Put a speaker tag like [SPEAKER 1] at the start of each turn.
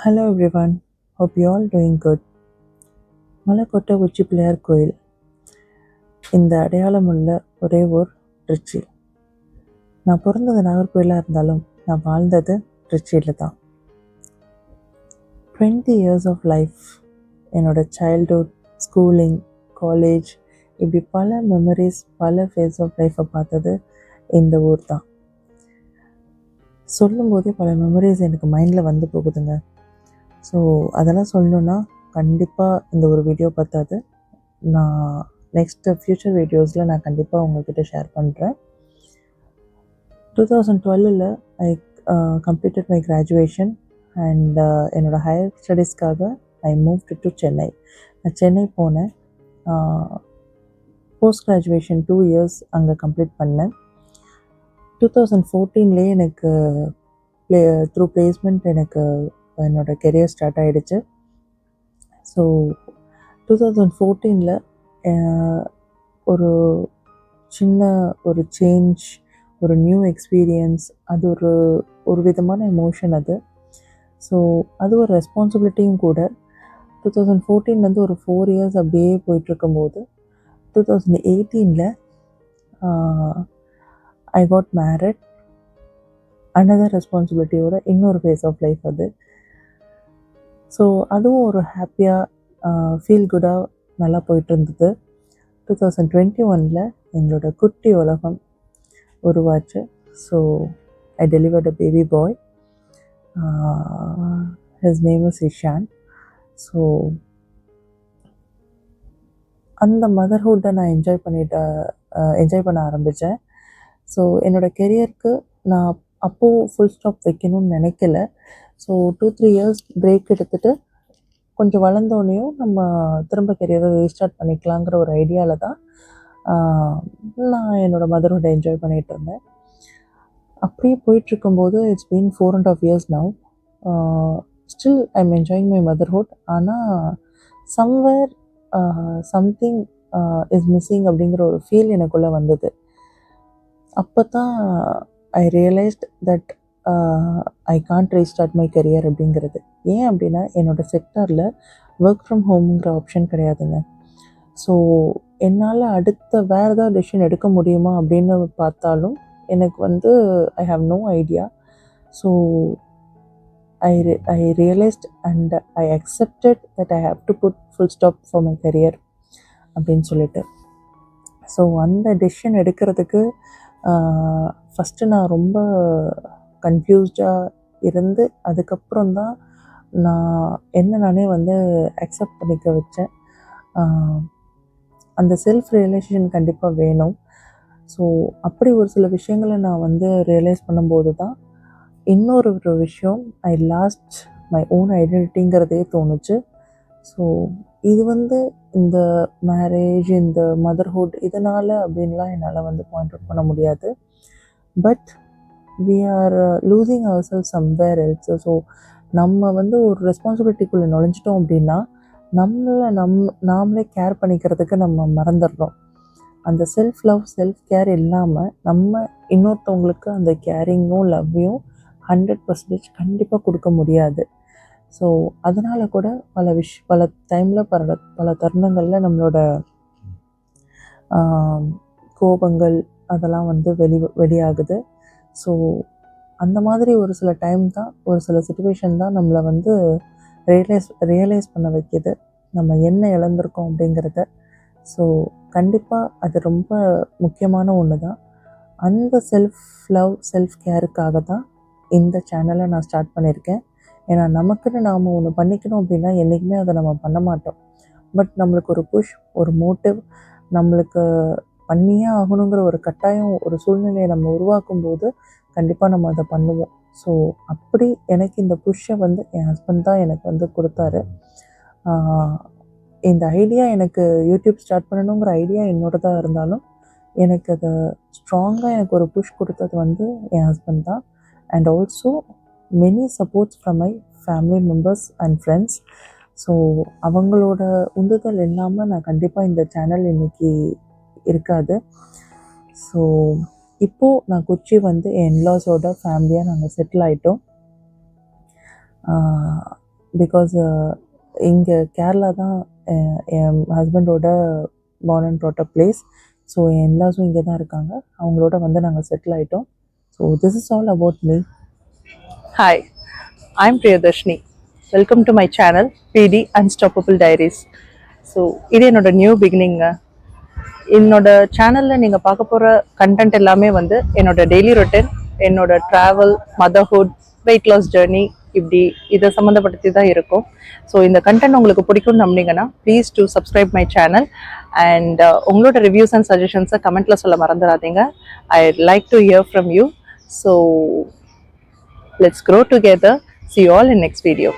[SPEAKER 1] Hello everyone, hope you all doing good. மலைக்கோட்டை உச்சி பிள்ளையார் கோயில் இந்த அடையாளமுள்ள ஒரே ஊர் திருச்சி. நான் பிறந்தது நாகர்கோயிலாக இருந்தாலும் நான் வாழ்ந்தது திருச்சியில் தான். 20 years of life, என்னோடய சைல்ட்ஹுட், ஸ்கூலிங், காலேஜ், இப்படி பல மெமரிஸ், பல ஃபேஸ் ஆஃப் லைஃப்பை பார்த்தது இந்த ஊர் தான். சொல்லும்போதே பல மெமரிஸ் எனக்கு மைண்டில் வந்து போகுதுங்க. ஸோ அதெல்லாம் சொல்லணுன்னா கண்டிப்பாக இந்த ஒரு வீடியோ பார்த்தாது. நான் நெக்ஸ்ட்டு ஃப்யூச்சர் வீடியோஸில் நான் கண்டிப்பாக உங்கள்கிட்ட ஷேர் பண்ணுறேன். 2012 I completed my graduation and என்னோடய ஹையர் ஸ்டடீஸ்க்காக ஐ மூவ்ட் டு சென்னை. நான் சென்னை போனேன். போஸ்ட் கிராஜுவேஷன் 2 years அங்கே கம்ப்ளீட் பண்ணேன். 2014 எனக்கு த்ரூ பிளேஸ்மெண்ட் எனக்கு என்னோடய கெரியர் ஸ்டார்ட் ஆகிடுச்சு. ஸோ 2014 ஒரு சின்ன ஒரு சேஞ்ச், ஒரு நியூ எக்ஸ்பீரியன்ஸ், அது ஒரு விதமான எமோஷன் அது. ஸோ அது ஒரு ரெஸ்பான்சிபிலிட்டியும் கூட. 2014 ஒரு 4 years அப்படியே போயிட்டுருக்கும்போது 2018 ஐ காட் மேரிட். அனதர் ரெஸ்பான்சிபிலிட்டியோட இன்னொரு ஃபேஸ் ஆஃப் லைஃப் அது. ஸோ அதுவும் ஒரு ஹாப்பியாக ஃபீல் குட்டாக நல்லா போயிட்டு இருந்தது. 2021 எங்களோட குட்டி உலகம் உருவாச்சு. So I delivered a baby boy. His name is Ishaan. ஸோ அந்த மதர்ஹுட்டை நான் என்ஜாய் பண்ண ஆரம்பித்தேன். ஸோ என்னோடய கெரியருக்கு நான் அப்போது ஃபுல் ஸ்டாப் வைக்கணும்னு நினைக்கல. ஸோ 2-3 years பிரேக் எடுத்துகிட்டு கொஞ்சம் வளர்ந்தோடனையும் நம்ம திரும்ப கெரியரை ரீஸ்டார்ட் பண்ணிக்கலாங்கிற ஒரு ஐடியாவில் தான் நான் என்னோடய மதர்ஹுட்டை என்ஜாய் பண்ணிகிட்டு இருந்தேன். அப்படியே போயிட்டுருக்கும்போது it's been 4.5 years now. Still I am enjoying my motherhood. ஆனால் சம்வேர் சம்திங் இஸ் மிஸ்ஸிங் அப்படிங்கிற ஒரு ஃபீல் எனக்குள்ளே வந்தது. அப்போ தான் I realised that I can't restart my career அப்படிங்கிறது. ஏன் அப்படின்னா என்னோடய செக்டாரில் ஒர்க் ஃப்ரம் ஹோம்ங்கிற ஆப்ஷன் கிடையாதுங்க. ஸோ என்னால் அடுத்த வேறு ஏதாவது டெசிஷன் எடுக்க முடியுமா அப்படின்னு பார்த்தாலும் எனக்கு I have no idea. So I realised and I accepted that I have to put full stop for my career அப்படின்னு சொல்லிட்டு. ஸோ அந்த டெசிஷன் எடுக்கிறதுக்கு ஃபஸ்ட்டு நான் ரொம்ப கன்ஃபியூஸ்டாக இருந்து அதுக்கப்புறம் தான் நான் நானே அக்செப்ட் பண்ணிக்க வச்சேன். அந்த செல்ஃப் ரியலைசேஷன் கண்டிப்பாக வேணும். ஸோ அப்படி ஒரு சில விஷயங்களை நான் ரியலைஸ் பண்ணும்போது தான் இன்னொரு விஷயம் ஐ லாஸ்ட் மை ஓன் ஐடென்டிட்டிங்கிறதே தோணுச்சு. ஸோ இது இந்த மேரேஜ், இந்த மதர்ஹுட் இதனால் அப்படின்லாம் என்னால் பாயிண்ட் அவுட் பண்ண முடியாது. But we are losing ourselves somewhere else. So நம்ம ஒரு ரெஸ்பான்சிபிலிட்டிக்குள்ளே நுழைஞ்சிட்டோம் அப்படின்னா நாமளே கேர் பண்ணிக்கிறதுக்கு நம்ம மறந்துடுறோம். அந்த செல்ஃப் லவ், செல்ஃப் கேர் இல்லாமல் நம்ம இன்னொருத்தவங்களுக்கு அந்த கேரிங்கும் லவ்வையும் 100% கண்டிப்பாக கொடுக்க முடியாது. ஸோ அதனால் கூட பல டைமில் பல தருணங்களில் நம்மளோட கோபங்கள் அதெல்லாம் வெளியாகுது. ஸோ அந்த மாதிரி ஒரு சில டைம் தான், ஒரு சில சிச்சுவேஷன் தான் நம்மளை ரியலைஸ் பண்ண வைக்கிது நம்ம என்ன இழந்திருக்கோம் அப்படிங்கிறத. ஸோ கண்டிப்பாக அது ரொம்ப முக்கியமான ஒன்று தான். அந்த செல்ஃப் லவ், செல்ஃப் கேருக்காக தான் இந்த சேனலை நான் ஸ்டார்ட் பண்ணியிருக்கேன். ஏன்னா நமக்குன்னு நாம் ஒன்று பண்ணிக்கணும் அப்படின்னா என்றைக்குமே அதை நம்ம பண்ண மாட்டோம். பட் நம்மளுக்கு ஒரு புஷ், ஒரு மோட்டிவ், நம்மளுக்கு பண்ணியே ஆகணுங்கிற ஒரு கட்டாயம், ஒரு சூழ்நிலையை நம்ம உருவாக்கும் போது கண்டிப்பாக நம்ம அதை பண்ணுவோம். ஸோ அப்படி எனக்கு இந்த புஷ்ஷை என் ஹஸ்பண்ட் தான் எனக்கு கொடுத்தாரு. இந்த ஐடியா எனக்கு யூடியூப் ஸ்டார்ட் பண்ணணுங்கிற ஐடியா என்னோடதாக இருந்தாலும் எனக்கு அதை ஸ்ட்ராங்காக எனக்கு ஒரு புஷ் கொடுத்தது என் ஹஸ்பண்ட் தான். And also many supports from my family members and friends. So அவங்களோட உந்துதல் இல்லாமல் நான் கண்டிப்பாக இந்த சேனல் இன்றைக்கி இருக்காது. ஸோ இப்போது நான் கொச்சி என் இன்லாஸோட ஃபேமிலியாக நாங்கள் செட்டில் ஆகிட்டோம். பிகாஸ் இங்கே கேரளா தான் என் ஹஸ்பண்டோட born and brought up place. So என் இன்லாஸும் இங்கே தான் இருக்காங்க. அவங்களோட வந்து நாங்கள் செட்டில் ஆகிட்டோம். So this is all about me.
[SPEAKER 2] Hi, I'm Priyadarshini. Welcome to my channel PD Unstoppable Diaries. So இது என்னோட நியூ பிகினிங்க. என்னோட சேனலில் நீங்கள் பார்க்க போகிற கண்டென்ட் எல்லாமே வந்து என்னோட டெய்லி ரொட்டீன், என்னோட travel, motherhood, weight loss journey, இப்படி இதை சம்மந்தப்படுத்தி தான் இருக்கும். ஸோ இந்த கண்டென்ட் உங்களுக்கு பிடிக்கும்னு நம்பினீங்கன்னா please do subscribe my channel and உங்களோட ரிவ்யூஸ் அண்ட் சஜஷன்ஸை கமெண்ட்டில் சொல்ல மறந்துடாதீங்க. I like to hear from you. So let's grow together. See you all in next video.